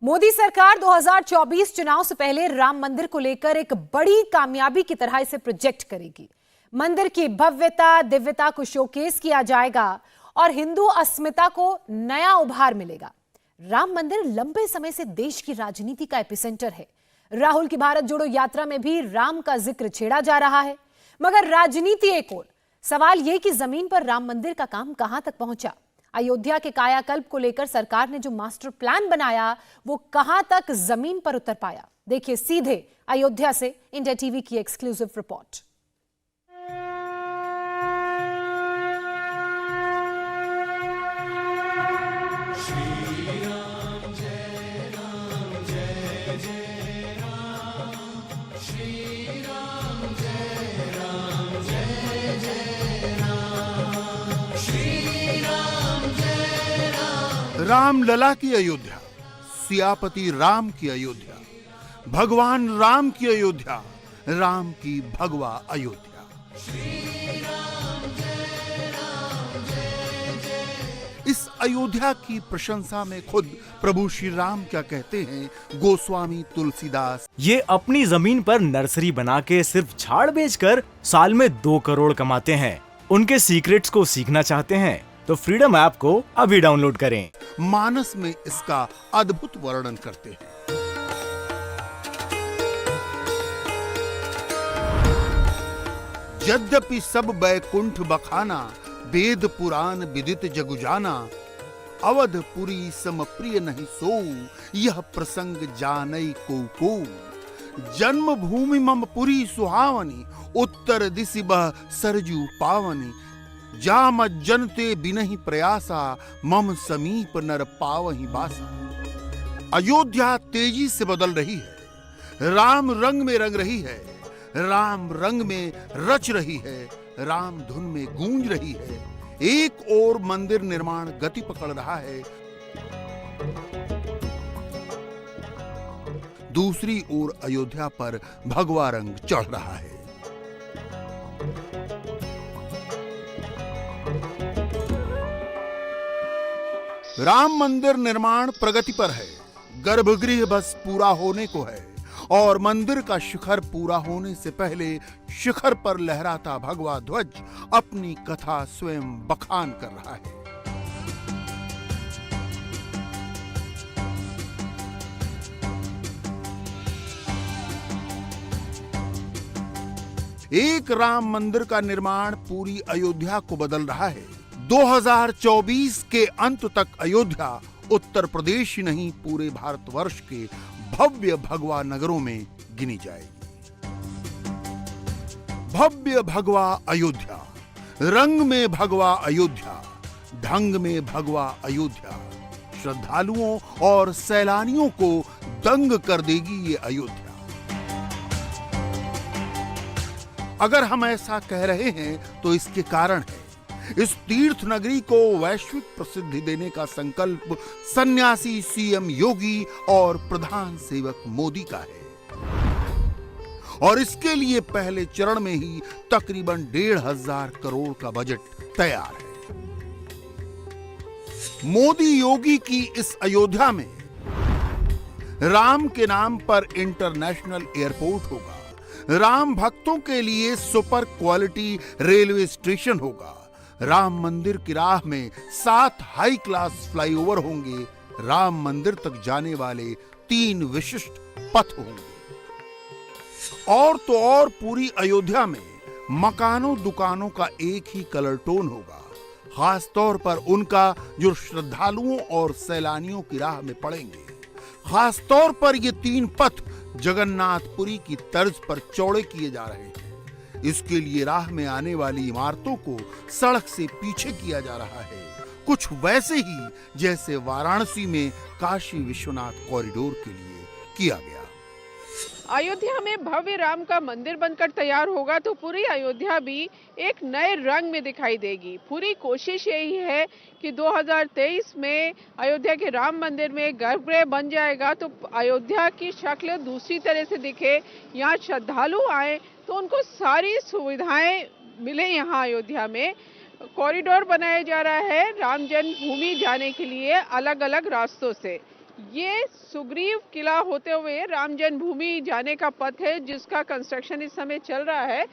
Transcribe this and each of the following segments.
मोदी सरकार 2024 चुनाव से पहले राम मंदिर को लेकर एक बड़ी कामयाबी की तरह इसे प्रोजेक्ट करेगी। मंदिर की भव्यता, दिव्यता को शोकेस किया जाएगा और हिंदू अस्मिता को नया उभार मिलेगा। राम मंदिर लंबे समय से देश की राजनीति का एपिसेंटर है। राहुल की भारत जोड़ो यात्रा में भी राम का जिक्र छेड़ा जा रहा है। मगर राजनीति एक ओर, सवाल यह कि जमीन पर राम मंदिर का काम कहां तक पहुंचा। अयोध्या के कायाकल्प को लेकर सरकार ने जो मास्टर प्लान बनाया, वो कहां तक जमीन पर उतर पाया। देखिए सीधे अयोध्या से इंडिया टीवी की एक्सक्लूसिव रिपोर्ट। राम लला की अयोध्या, सियापति राम की अयोध्या, भगवान राम की अयोध्या, राम की भगवा अयोध्या। इस अयोध्या की प्रशंसा में खुद प्रभु श्री राम क्या कहते हैं, गोस्वामी तुलसीदास। ये अपनी जमीन पर नर्सरी बना के सिर्फ झाड़ बेचकर साल में 2 करोड़ कमाते हैं। उनके सीक्रेट्स को सीखना चाहते हैं तो फ्रीडम ऐप को अभी डाउनलोड करें। मानस में इसका अद्भुत वर्णन करते हैं। यद्यपि सब बैकुंठ बखाना, वेद पुराण विदित जगु जाना, अवधपुरी सम प्रिय नहीं सोऊ, यह प्रसंग जानई को। जन्म भूमि मम पुरी सुहावनी, उत्तर दिशि बह सरजू पावनी, जाम जनते बिनहि प्रयासा, मम समीप नर पावहि बासा। अयोध्या तेजी से बदल रही है, राम रंग में रंग रही है, राम रंग में रच रही है, राम धुन में गूंज रही है। एक ओर मंदिर निर्माण गति पकड़ रहा है, दूसरी ओर अयोध्या पर भगवा रंग चढ़ रहा है। राम मंदिर निर्माण प्रगति पर है, गर्भगृह बस पूरा होने को है और मंदिर का शिखर पूरा होने से पहले शिखर पर लहराता भगवा ध्वज अपनी कथा स्वयं बखान कर रहा है। एक राम मंदिर का निर्माण पूरी अयोध्या को बदल रहा है। 2024 के अंत तक अयोध्या उत्तर प्रदेश ही नहीं, पूरे भारतवर्ष के भव्य भगवा नगरों में गिनी जाएगी। भव्य भगवा अयोध्या, रंग में भगवा अयोध्या, ढंग में भगवा अयोध्या, श्रद्धालुओं और सैलानियों को दंग कर देगी ये अयोध्या। अगर हम ऐसा कह रहे हैं तो इसके कारण है, इस तीर्थ नगरी को वैश्विक प्रसिद्धि देने का संकल्प सन्यासी सीएम योगी और प्रधान सेवक मोदी का है और इसके लिए पहले चरण में ही तकरीबन 1,500 करोड़ का बजट तैयार है। मोदी योगी की इस अयोध्या में राम के नाम पर इंटरनेशनल एयरपोर्ट होगा, राम भक्तों के लिए सुपर क्वालिटी रेलवे स्टेशन होगा, राम मंदिर की राह में 7 हाई क्लास फ्लाईओवर होंगे, राम मंदिर तक जाने वाले 3 विशिष्ट पथ होंगे। और तो और पूरी अयोध्या में मकानों दुकानों का एक ही कलर टोन होगा, खास तौर पर उनका जो श्रद्धालुओं और सैलानियों की राह में पड़ेंगे। खास तौर पर ये 3 पथ जगन्नाथपुरी की तर्ज पर चौड़े किए जा रहे हैं। इसके लिए राह में आने वाली इमारतों को सड़क से पीछे किया जा रहा है, कुछ वैसे ही जैसे वाराणसी में काशी विश्वनाथ कॉरिडोर के लिए किया गया। अयोध्या में भव्य राम का मंदिर बनकर तैयार होगा तो पूरी अयोध्या भी एक नए रंग में दिखाई देगी। पूरी कोशिश यही है कि 2023 में अयोध्या के राम मंदिर में गर्भगृह बन जाएगा तो अयोध्या की शक्ल दूसरी तरह से दिखे, यहाँ श्रद्धालु आए तो उनको सारी सुविधाएं मिले। यहाँ अयोध्या में कॉरिडोर बनाया जा रहा है राम जन्मभूमि जाने के लिए अलग अलग रास्तों से। ये सुग्रीव किला होते हुए राम जन्मभूमि जाने का पथ है जिसका कंस्ट्रक्शन इस समय चल रहा है।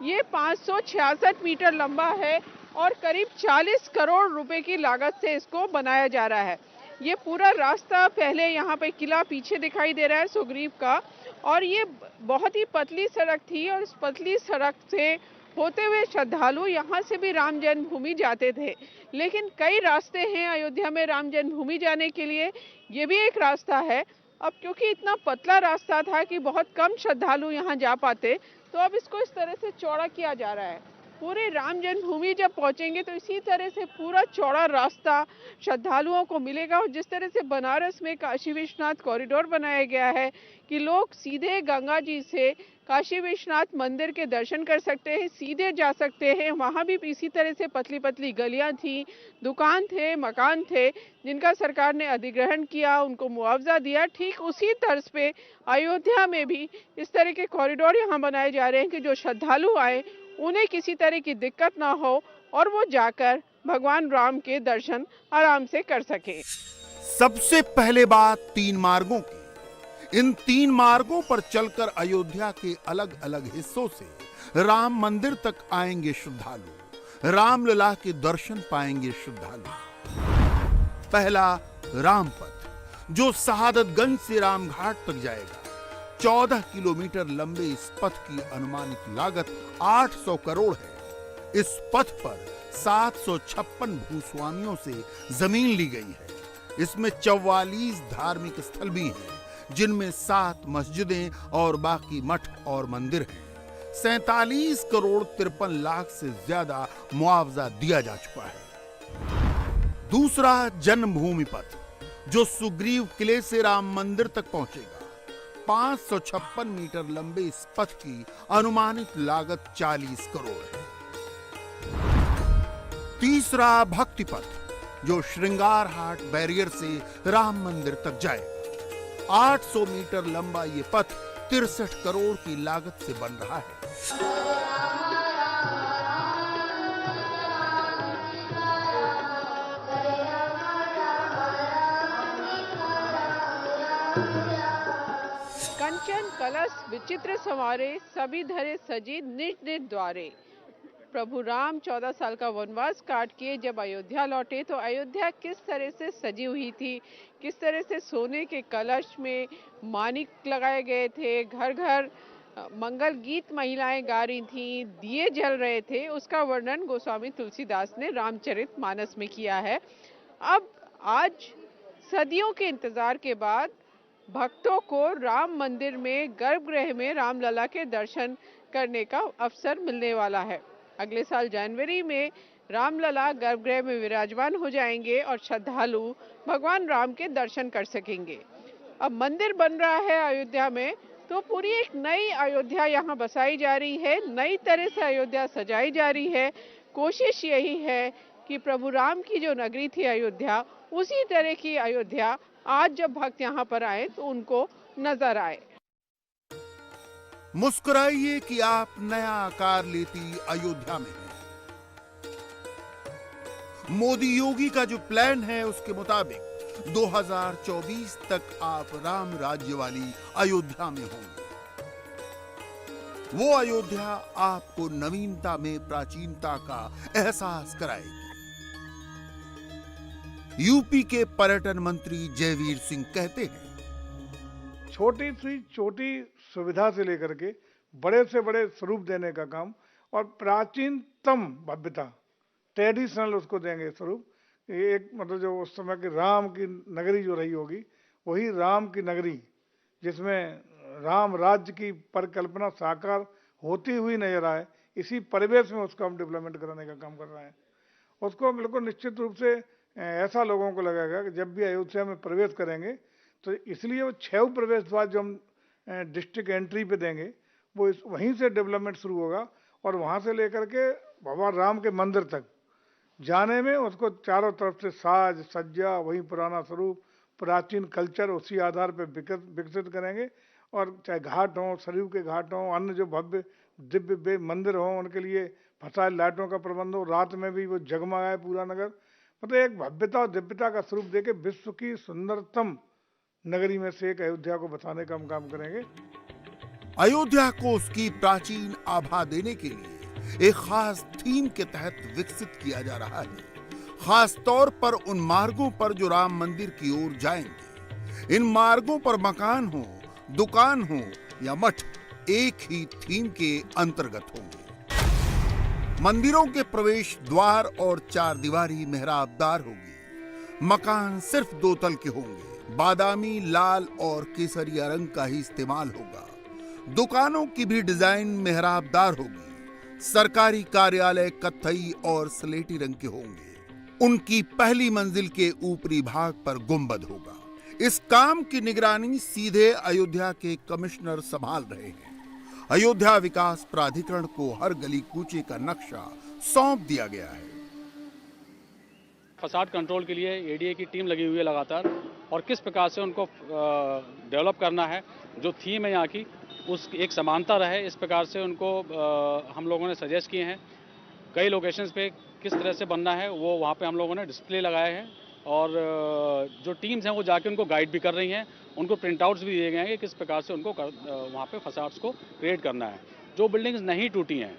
ये 566 मीटर लंबा है और करीब 40 करोड़ रुपए की लागत से इसको बनाया जा रहा है। ये पूरा रास्ता, पहले यहाँ पे किला पीछे दिखाई दे रहा है सुग्रीव का, और ये बहुत ही पतली सड़क थी और इस पतली सड़क से होते हुए श्रद्धालु यहाँ से भी राम जन्मभूमि जाते थे। लेकिन कई रास्ते हैं अयोध्या में राम जन्मभूमि जाने के लिए, ये भी एक रास्ता है। अब क्योंकि इतना पतला रास्ता था कि बहुत कम श्रद्धालु यहाँ जा पाते, तो अब इसको इस तरह से चौड़ा किया जा रहा है। पूरे राम जन्मभूमि जब पहुंचेंगे तो इसी तरह से पूरा चौड़ा रास्ता श्रद्धालुओं को मिलेगा। और जिस तरह से बनारस में काशी विश्वनाथ कॉरिडोर बनाया गया है कि लोग सीधे गंगा जी से काशी विश्वनाथ मंदिर के दर्शन कर सकते हैं, सीधे जा सकते हैं। वहाँ भी इसी तरह से पतली पतली गलियाँ थी, दुकान थे, मकान थे, जिनका सरकार ने अधिग्रहण किया, उनको मुआवजा दिया। ठीक उसी तर्ज पे अयोध्या में भी इस तरह के कॉरिडोर यहाँ बनाए जा रहे हैं कि जो श्रद्धालु आए उन्हें किसी तरह की दिक्कत ना हो और वो जाकर भगवान राम के दर्शन आराम से कर सके। सबसे पहले बात 3 मार्गों की। इन 3 मार्गों पर चलकर अयोध्या के अलग अलग हिस्सों से राम मंदिर तक आएंगे श्रद्धालु, रामलला के दर्शन पाएंगे श्रद्धालु। पहला रामपथ, जो शहादतगंज से रामघाट तक जाएगा। 14 किलोमीटर लंबे इस पथ की अनुमानित लागत 800 करोड़ है। इस पथ पर 756 भूस्वामियों से जमीन ली गई है। इसमें 44 धार्मिक स्थल भी हैं, जिनमें 7 मस्जिदें और बाकी मठ और मंदिर हैं। 47 करोड़ 53 लाख से ज्यादा मुआवजा दिया जा चुका है। दूसरा जन्मभूमि पथ, जो सुग्रीव किले से राम मंदिर तक पहुंचेगा। 556 मीटर लंबे इस पथ की अनुमानित लागत 40 करोड़ है। तीसरा भक्ति पथ, जो श्रृंगार हाट बैरियर से राम मंदिर तक जाएगा। 800 मीटर लंबा ये पथ 63 करोड़ की लागत से बन रहा है। कंचन कलश विचित्र संवारे, सभी धरे सजी निज निज द्वारे। प्रभु राम 14 साल का वनवास काट के जब अयोध्या लौटे तो अयोध्या किस तरह से सजी हुई थी, किस तरह से सोने के कलश में मानिक लगाए गए थे, घर घर मंगल गीत महिलाएं गा रही थीं, दिए जल रहे थे, उसका वर्णन गोस्वामी तुलसीदास ने रामचरितमानस में किया है। अब आज सदियों के इंतजार के बाद भक्तों को राम मंदिर में गर्भगृह में रामलला के दर्शन करने का अवसर मिलने वाला है। अगले साल जनवरी में रामलला गर्भगृह में विराजमान हो जाएंगे और श्रद्धालु भगवान राम के दर्शन कर सकेंगे। अब मंदिर बन रहा है अयोध्या में, तो पूरी एक नई अयोध्या यहाँ बसाई जा रही है, नई तरह से अयोध्या सजाई जा रही है। कोशिश यही है कि प्रभु राम की जो नगरी थी अयोध्या, उसी तरह की अयोध्या आज जब भक्त यहाँ पर आए तो उनको नजर आए। मुस्कुराइए कि आप नया आकार लेती अयोध्या में हैं। मोदी योगी का जो प्लान है उसके मुताबिक 2024 तक आप राम राज्य वाली अयोध्या में होंगे। वो अयोध्या आपको नवीनता में प्राचीनता का एहसास कराएगी। यूपी के पर्यटन मंत्री जयवीर सिंह कहते हैं, छोटी सी छोटी सुविधा से लेकर के बड़े से बड़े स्वरूप देने का काम और प्राचीनतम भव्यता, ट्रेडिशनल उसको देंगे स्वरूप। ये एक मतलब जो उस समय की राम की नगरी जो रही होगी, वही राम की नगरी जिसमें राम राज्य की परिकल्पना साकार होती हुई नजर आए, इसी परिवेश में उसको हम डेवलपमेंट कराने का काम कर रहे हैं। उसको बिल्कुल निश्चित रूप से ऐसा लोगों को लगेगा कि जब भी अयोध्या में प्रवेश करेंगे तो इसलिए वो 6 प्रवेश द्वार जो हम डिस्ट्रिक्ट एंट्री पे देंगे वो वहीं से डेवलपमेंट शुरू होगा और वहाँ से लेकर के भगवान राम के मंदिर तक जाने में उसको चारों तरफ से साज सज्जा, वही पुराना स्वरूप, प्राचीन कल्चर उसी आधार पर विकसित करेंगे। और चाहे घाट हों, सरयू के घाट हों, अन्य जो भव्य दिव्य मंदिर हों, उनके लिए फसाइल लाइटों का प्रबंध हो, रात में भी वो जगमगाए पूरा नगर। मतलब एक भव्यता और दिव्यता का स्वरूप देके विश्व की सुंदरतम नगरी में से एक अयोध्या को बसाने का हम काम करेंगे। अयोध्या को उसकी प्राचीन आभा देने के लिए एक खास थीम के तहत विकसित किया जा रहा है, खास तौर पर उन मार्गों पर जो राम मंदिर की ओर जाएंगे। इन मार्गों पर मकान हो, दुकान हो या मठ एक ही थीम के अंतर्गत होंगे। मंदिरों के प्रवेश द्वार और चारदीवारी मेहराबदार होगी। मकान सिर्फ 2 तल के होंगे। बादामी, लाल और केसरिया रंग का ही इस्तेमाल होगा। दुकानों की भी डिजाइन मेहराबदार होगी। सरकारी कार्यालय कत्थई और स्लेटी रंग के होंगे। उनकी पहली मंजिल के ऊपरी भाग पर गुंबद होगा। इस काम की निगरानी सीधे अयोध्या के कमिश्नर संभाल रहे हैं। अयोध्या विकास प्राधिकरण को हर गली कूचे का नक्शा सौंप दिया गया है। फसाड कंट्रोल के लिए एडीए की टीम लगी हुई है लगातार, और किस प्रकार से उनको डेवलप करना है, जो थीम है यहाँ की उस एक समानता रहे, इस प्रकार से उनको हम लोगों ने सजेस्ट किए हैं। कई लोकेशंस पे किस तरह से बनना है वो वहाँ पे हम लोगों ने डिस्प्ले लगाए हैं, और जो टीम्स हैं वो जाके उनको गाइड भी कर रही हैं। उनको प्रिंट आउट्स भी दिए गए हैं कि किस प्रकार से उनको वहाँ पे फसाड्स को क्रिएट करना है। जो बिल्डिंग्स नहीं टूटी हैं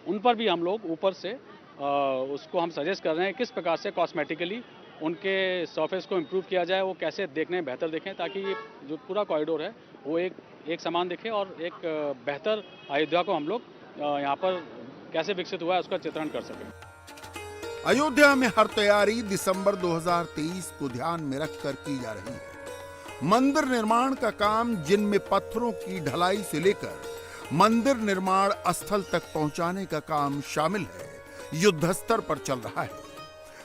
उन पर भी हम लोग ऊपर से उसको हम सजेस्ट कर रहे हैं किस प्रकार से कॉस्मेटिकली उनके सरफेस को इम्प्रूव किया जाए, वो कैसे देखने बेहतर दिखें, ताकि ये जो पूरा कॉरिडोर है वो एक समान दिखे और एक बेहतर अयोध्या को हम लोग यहाँ पर कैसे विकसित हुआ है उसका चित्रण कर सकें। अयोध्या में हर तैयारी दिसंबर 2023 को ध्यान में रखकर की जा रही है। मंदिर निर्माण का काम, जिनमें पत्थरों की ढलाई से लेकर मंदिर निर्माण स्थल तक पहुंचाने का काम शामिल है, युद्ध स्तर पर चल रहा है।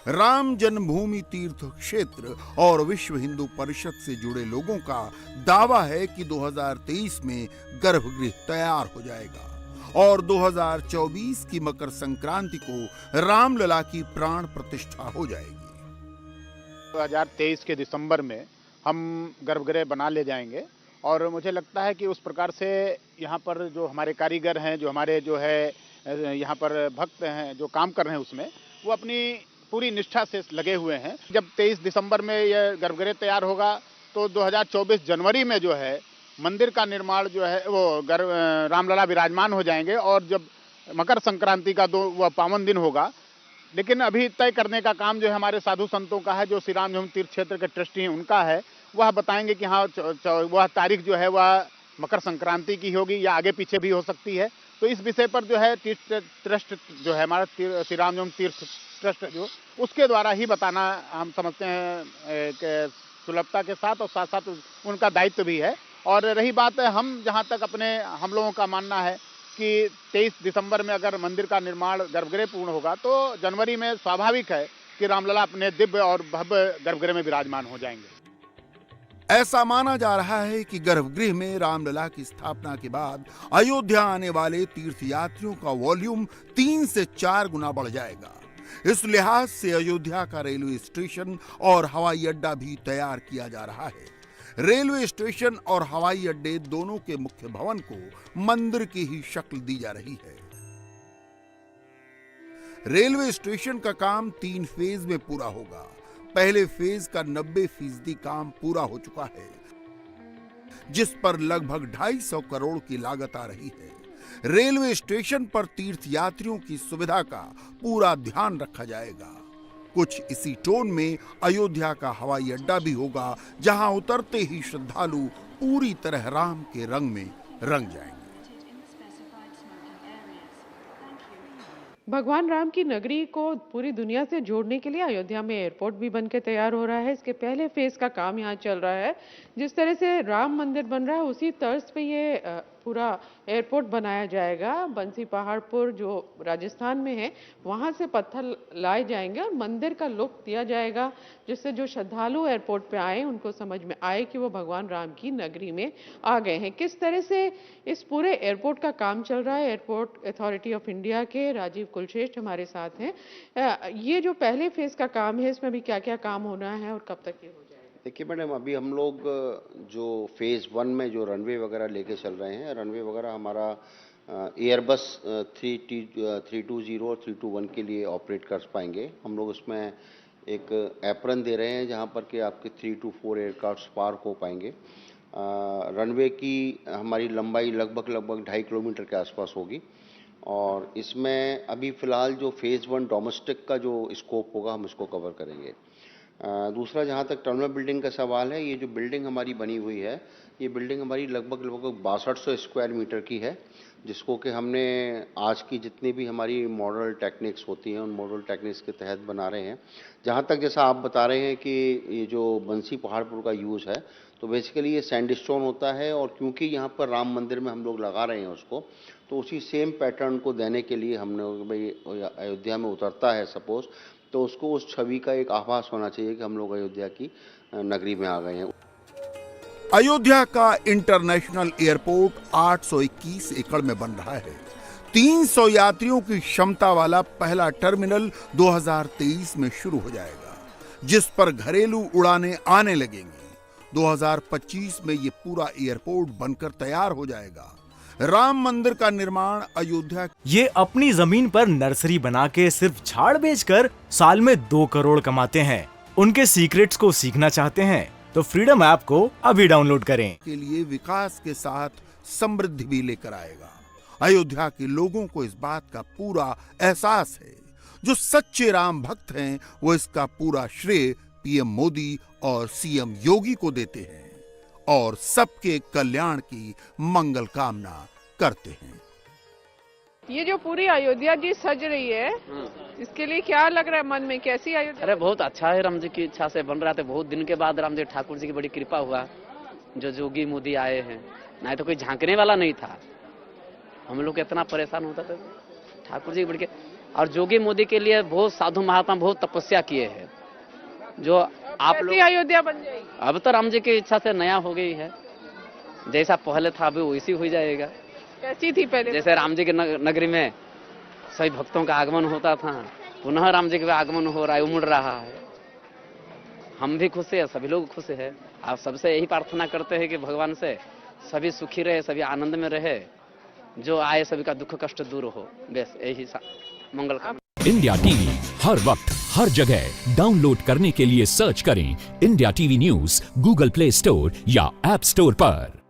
राम जन्मभूमि तीर्थ क्षेत्र और विश्व हिंदू परिषद से जुड़े लोगों का दावा है कि 2023 में गर्भगृह तैयार हो जाएगा और 2024 की मकर संक्रांति को रामलला की प्राण प्रतिष्ठा हो जाएगी। 2023 के दिसंबर में हम गर्भगृह बना ले जाएंगे, और मुझे लगता है कि उस प्रकार से यहाँ पर जो हमारे कारीगर हैं, जो हमारे जो है यहाँ पर भक्त हैं जो काम कर रहे हैं, उसमें वो अपनी पूरी निष्ठा से लगे हुए हैं। जब 23 दिसंबर में यह गर्भगृह तैयार होगा तो 2024 जनवरी में जो है मंदिर का निर्माण जो है वो रामलला विराजमान हो जाएंगे, और जब मकर संक्रांति का वह पावन दिन होगा। लेकिन अभी तय करने का काम जो है हमारे साधु संतों का है, जो श्री राम जन्म तीर्थ क्षेत्र के ट्रस्टी हैं उनका है। वह बताएंगे कि हाँ वह तारीख जो है वह मकर संक्रांति की होगी या आगे पीछे भी हो सकती है। तो इस विषय पर जो है तीर्थ ट्रस्ट जो है हमारा श्री राम जन्म तीर्थ ट्रस्ट जो, उसके द्वारा ही बताना हम समझते हैं सुलभता के साथ, और साथ साथ उनका दायित्व भी है। और रही बात है, हम जहाँ तक हम लोगों का मानना है कि 23 दिसंबर में अगर मंदिर का निर्माण गर्भगृह पूर्ण होगा तो जनवरी में स्वाभाविक है कि रामलला अपने दिव्य और भव्य गर्भगृह में विराजमान हो जाएंगे। ऐसा माना जा रहा है कि गर्भगृह में रामलला की स्थापना के बाद अयोध्या आने वाले तीर्थयात्रियों का वॉल्यूम 3 से 4 गुना बढ़ जाएगा। इस लिहाज से अयोध्या का रेलवे स्टेशन और हवाई अड्डा भी तैयार किया जा रहा है। रेलवे स्टेशन और हवाई अड्डे दोनों के मुख्य भवन को मंदिर की ही शक्ल दी जा रही है। रेलवे स्टेशन का काम 3 फेज में पूरा होगा। पहले फेज का 90% काम पूरा हो चुका है, जिस पर लगभग 250 करोड़ की लागत आ रही है। रेलवे स्टेशन पर तीर्थयात्रियों की सुविधा का पूरा ध्यान रखा जाएगा। कुछ इसी टोन में अयोध्या का हवाई अड्डा भी होगा, जहां उतरते ही श्रद्धालु पूरी तरह राम के रंग में रंग जाएंगे। भगवान राम की नगरी को पूरी दुनिया से जोड़ने के लिए अयोध्या में एयरपोर्ट भी बनकर तैयार हो रहा है। इसके पहले फेज का काम यहाँ चल रहा है। जिस तरह से राम मंदिर बन रहा है उसी तर्ज पे ये पूरा एयरपोर्ट बनाया जाएगा। बंसी पहाड़पुर जो राजस्थान में है वहाँ से पत्थर लाए जाएंगे और मंदिर का लुक दिया जाएगा, जिससे जो श्रद्धालु एयरपोर्ट पे आए उनको समझ में आए कि वो भगवान राम की नगरी में आ गए हैं। किस तरह से इस पूरे एयरपोर्ट का काम चल रहा है, एयरपोर्ट अथॉरिटी ऑफ इंडिया के राजीव कुलश्रेष्ठ हमारे साथ हैं। ये जो पहले फेज का काम है इसमें भी क्या क्या काम होना है और कब तक ये हो जाएगा? देखिए मैडम, अभी हम लोग जो फेज़ 1 में जो रनवे वगैरह लेके चल रहे हैं, रनवे वगैरह हमारा एयरबस 320 और 321 के लिए ऑपरेट कर पाएंगे। हम लोग उसमें एक एप्रन दे रहे हैं जहां पर कि आपके 3 to 4 एयरक्राफ्ट पार्क हो पाएंगे। रनवे की हमारी लंबाई लगभग 2.5 किलोमीटर के आसपास होगी और इसमें अभी फ़िलहाल जो फेज़ 1 डोमेस्टिक का जो स्कोप होगा हम इसको कवर करेंगे। दूसरा, जहाँ तक टर्मिनल बिल्डिंग का सवाल है, ये जो बिल्डिंग हमारी बनी हुई है, ये बिल्डिंग हमारी लगभग 6200 स्क्वायर मीटर की है, जिसको कि हमने आज की जितनी भी हमारी मॉडल टेक्निक्स होती हैं उन मॉडल टेक्निक्स के तहत बना रहे हैं। जहाँ तक जैसा आप बता रहे हैं कि ये जो बंसी पहाड़पुर का यूज़ है, तो बेसिकली ये सैंडस्टोन होता है और क्योंकि यहाँ पर राम मंदिर में हम लोग लगा रहे हैं उसको, तो उसी सेम पैटर्न को देने के लिए हमने भाई अयोध्या में उतरता है सपोज़, तो उसको उस छवि का एक आभास होना चाहिए कि हम लोग अयोध्या की नगरी में आ गए हैं। अयोध्या का इंटरनेशनल एयरपोर्ट 821 एकड़ में बन रहा है। 300 यात्रियों की क्षमता वाला पहला टर्मिनल 2023 में शुरू हो जाएगा, जिस पर घरेलू उड़ानें आने लगेंगी। 2025 में ये पूरा एयरपोर्ट बनकर तैयार हो जाएगा। राम मंदिर का निर्माण अयोध्या ये अपनी जमीन पर नर्सरी बना के सिर्फ झाड़ बेचकर साल में 2 करोड़ कमाते हैं। उनके सीक्रेट्स को सीखना चाहते हैं तो फ्रीडम ऐप को अभी डाउनलोड करें। के लिए विकास के साथ समृद्धि भी लेकर आएगा। अयोध्या के लोगों को इस बात का पूरा एहसास है। जो सच्चे राम भक्त हैं वो इसका पूरा श्रेय पीएम मोदी और सीएम योगी को देते हैं और सबके कल्याण की मंगल कामना करते हैं। ये जो पूरी अयोध्या जी सज रही है, इसके लिए क्या लग रहा है मन में, कैसी अयोध्या? अरे बहुत अच्छा है, राम जी की इच्छा से बन रहा था। बहुत दिन के बाद राम जी ठाकुर जी की बड़ी कृपा हुआ जो जोगी मोदी आए हैं, नहीं तो कोई झांकने वाला नहीं था। हम लोग इतना परेशान होता था, ठाकुर जी बड़ी। और जोगी मोदी के लिए बहुत साधु महात्मा बहुत तपस्या किए हैं, जो आप लोग अयोध्या बन जाएगी। अब तो राम जी की इच्छा से नया हो गई है, जैसा पहले था अभी वैसी हो जाएगा। कैसी थी पहले? जैसे राम जी की नगरी में सभी भक्तों का आगमन होता था, पुनः राम जी का आगमन हो रहा है, उमड़ रहा है। हम भी खुश है, सभी लोग खुश है। आप सबसे यही प्रार्थना करते हैं कि भगवान से सभी सुखी रहे, सभी आनंद में रहे, जो आए सभी का दुख कष्ट दूर हो। बस यही मंगल कामना। इंडिया टीवी हर वक्त हर जगह डाउनलोड करने के लिए सर्च करें India TV news Google play store या ऐप स्टोर पर।